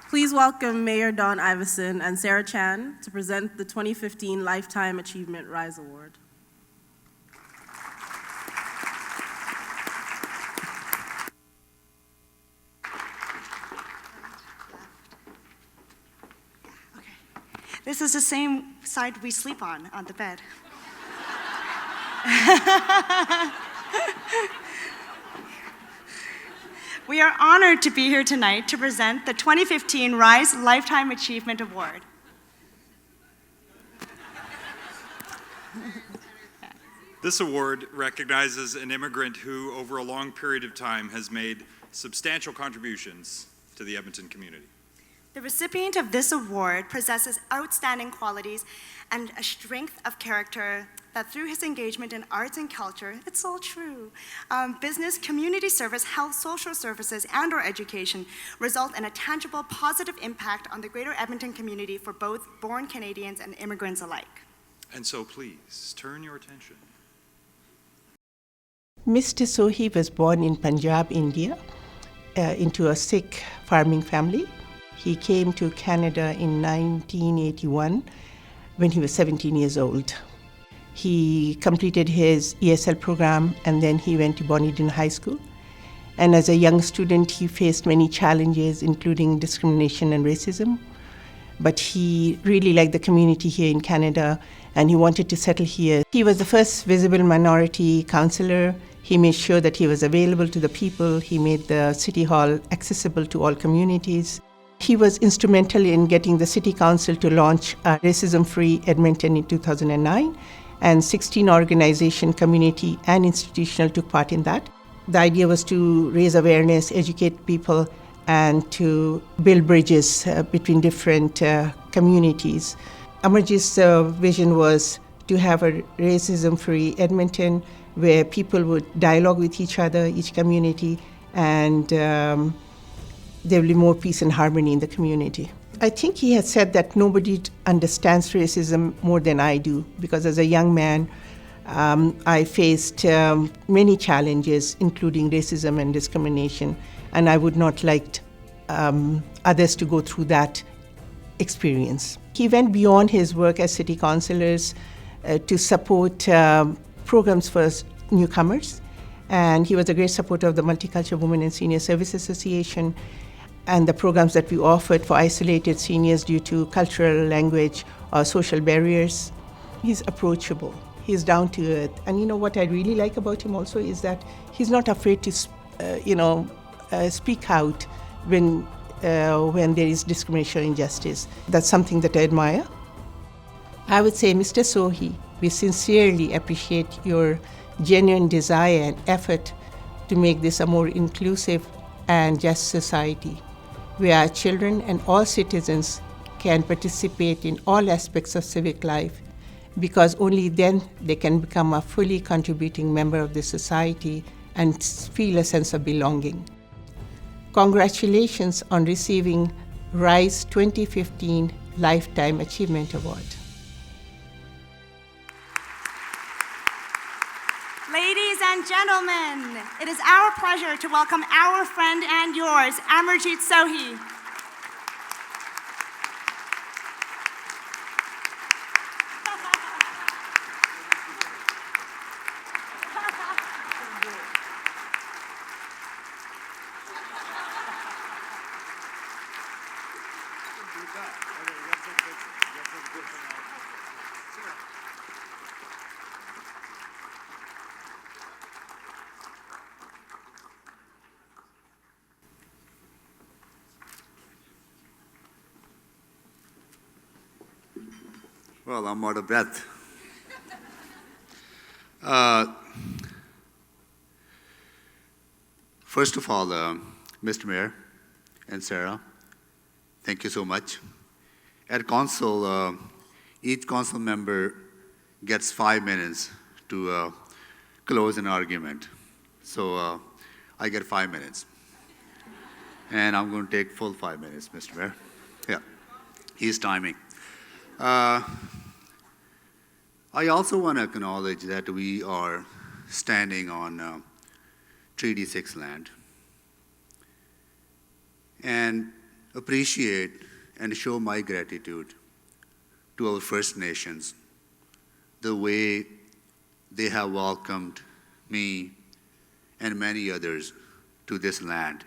Please welcome Mayor Dawn Iverson and Sarah Chan to present the 2015 Lifetime Achievement Rise Award. This is the same side we sleep on the bed. We are honored to be here tonight to present the 2015 RISE Lifetime Achievement Award. This award recognizes an immigrant who, over a long period of time, has made substantial contributions to the Edmonton community. The recipient of this award possesses outstanding qualities and a strength of character that through his engagement in arts and culture, it's all true, business, community service, health, social services, and or education result in a tangible, positive impact on the greater Edmonton community for both born Canadians and immigrants alike. And so please, turn your attention. Mr. Sohi was born in Punjab, India, into a Sikh farming family. He came to Canada in 1981 when he was 17 years old. He completed his ESL program and then he went to Bonnyden High School. And as a young student, he faced many challenges, including discrimination and racism. But he really liked the community here in Canada and he wanted to settle here. He was the first visible minority councillor. He made sure that he was available to the people. He made the City Hall accessible to all communities. He was instrumental in getting the City Council to launch Racism-Free Edmonton in 2009, and 16 organization, community, and institutional took part in that. The idea was to raise awareness, educate people, and to build bridges between different communities. Amarjeet's vision was to have a racism-free Edmonton where people would dialogue with each other, each community, and there will be more peace and harmony in the community. I think he had said that nobody understands racism more than I do, because as a young man, I faced many challenges, including racism and discrimination, and I would not like others to go through that experience. He went beyond his work as city councillors to support programs for newcomers, and he was a great supporter of the Multicultural Women in Senior Service Association and the programs that we offered for isolated seniors due to cultural, language, or social barriers. He's approachable. He's down to earth. And you know what I really like about him also is that he's not afraid to, speak out when there is discrimination or injustice. That's something that I admire. I would say, Mr. Sohi, we sincerely appreciate your genuine desire and effort to make this a more inclusive and just society, where our children and all citizens can participate in all aspects of civic life, because only then they can become a fully contributing member of the society and feel a sense of belonging. Congratulations on receiving RISE 2015 Lifetime Achievement Award. Ladies and gentlemen, it is our pleasure to welcome our friend and yours, Amarjeet Sohi. Well, I'm out of breath. First of all, Mr. Mayor and Sarah, thank you so much. At council, each council member gets 5 minutes to close an argument. So I get 5 minutes. And I'm going to take full 5 minutes, Mr. Mayor. Yeah, he's timing. I also want to acknowledge that we are standing on Treaty 6 land. And appreciate and show my gratitude to our First Nations, the way they have welcomed me and many others to this land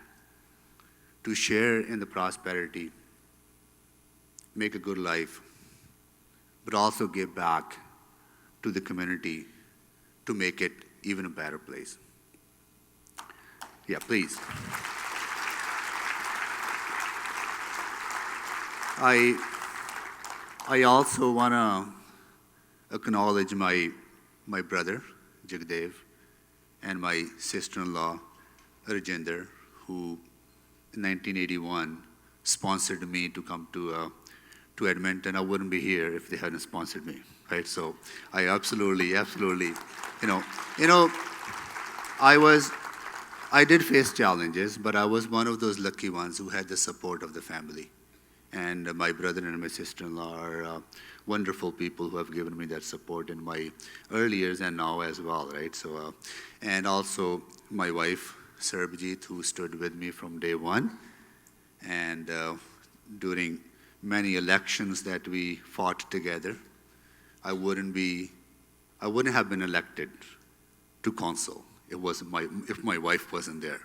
to share in the prosperity, make a good life, but also give back to the community to make it even a better place. Yeah, please. I also want to acknowledge my brother, Jagdev, and my sister-in-law, Rajinder, who in 1981 sponsored me to come to Edmonton. I wouldn't be here if they hadn't sponsored me, right? So I absolutely, you know, I did face challenges, but I was one of those lucky ones who had the support of the family. And my brother and my sister-in-law are wonderful people who have given me that support in my early years and now as well, right? So, and also my wife, Amarjeet, who stood with me from day one. And during many elections that we fought together, I wouldn't have been elected to council. If my wife wasn't there,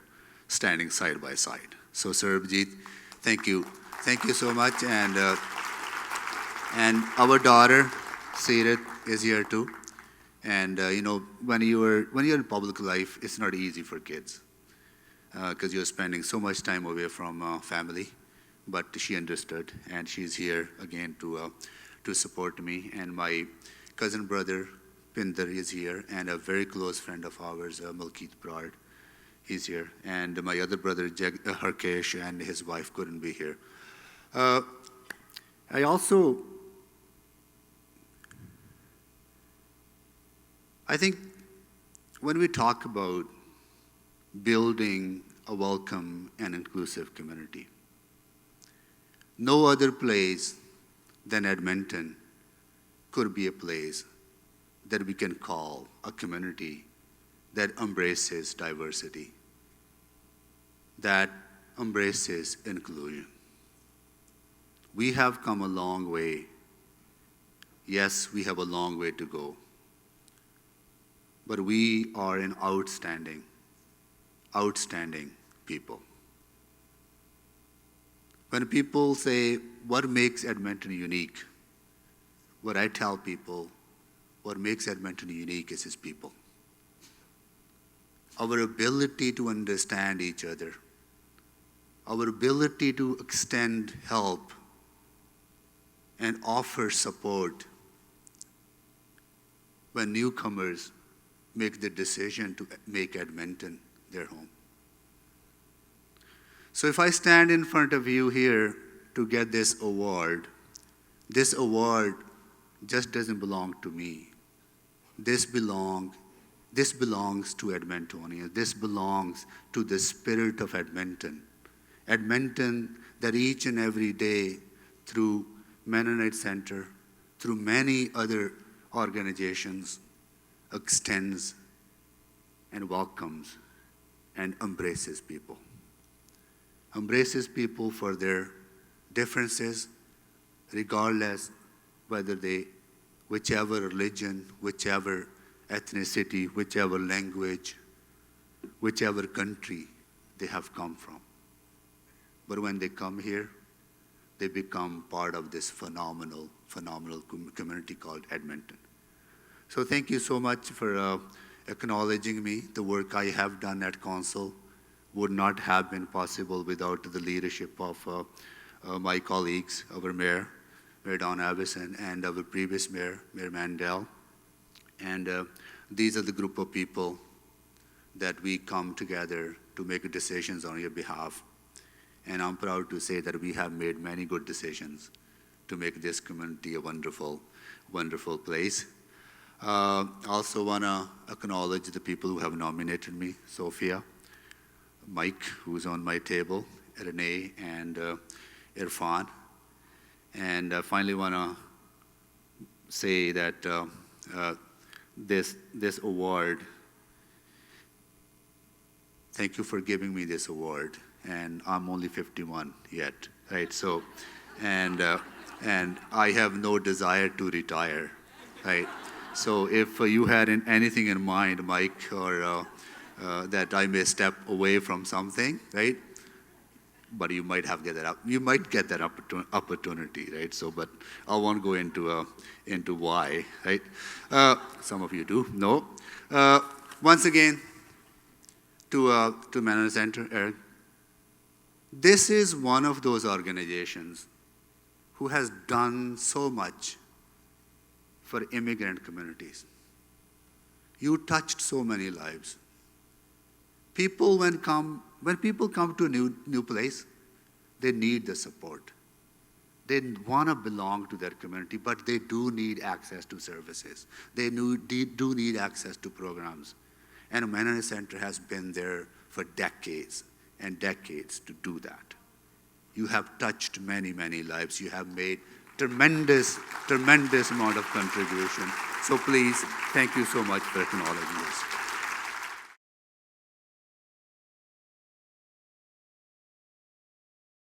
standing side by side. So, Amarjeet, thank you so much. And our daughter, Sirat, is here too. And when you're in public life, it's not easy for kids because you're spending so much time away from family. But she understood, and she's here again to support me. And my cousin brother, Pinder, is here, and a very close friend of ours, Malkeet Brard, he's here. And my other brother, Harkesh, and his wife couldn't be here. I think when we talk about building a welcome and inclusive community, no other place than Edmonton could be a place that we can call a community that embraces diversity, that embraces inclusion. We have come a long way. Yes, we have a long way to go. But we are an outstanding people. When people say, what makes Edmonton unique? What I tell people, what makes Edmonton unique is its people. Our ability to understand each other, our ability to extend help and offer support when newcomers make the decision to make Edmonton their home. So if I stand in front of you here to get this award just doesn't belong to me. This belongs to Edmontonians. This belongs to the spirit of Edmonton. Edmonton that each and every day through Mennonite Center, through many other organizations, extends and welcomes and embraces people. Embraces people for their differences, regardless whichever religion, whichever ethnicity, whichever language, whichever country they have come from. But when they come here, they become part of this phenomenal community called Edmonton. So thank you so much for acknowledging me. The work I have done at Council would not have been possible without the leadership of my colleagues, our Mayor Don Avison, and our previous Mayor Mandel. And these are the group of people that we come together to make decisions on your behalf. And I'm proud to say that we have made many good decisions to make this community a wonderful place. Also want to acknowledge the people who have nominated me, Sophia, Mike, who's on my table, Renee, and Irfan. And I finally want to say that this award, thank you for giving me this award. and I'm only 51 yet, right? So, and I have no desire to retire, right? So if you had anything in mind, Mike, or that I may step away from something, right? But you might get that opportunity, right? So, but I won't go into why, right? Some of you do know. Once again, to Manor Center, Eric. This is one of those organizations who has done so much for immigrant communities. You touched so many lives. People, when people come to a new place, they need the support. They want to belong to their community, but they do need access to services. They do need access to programs. And Manor Center has been there for decades and decades to do that. You have touched many, many lives. You have made tremendous, tremendous amount of contribution. So please, thank you so much for acknowledging this.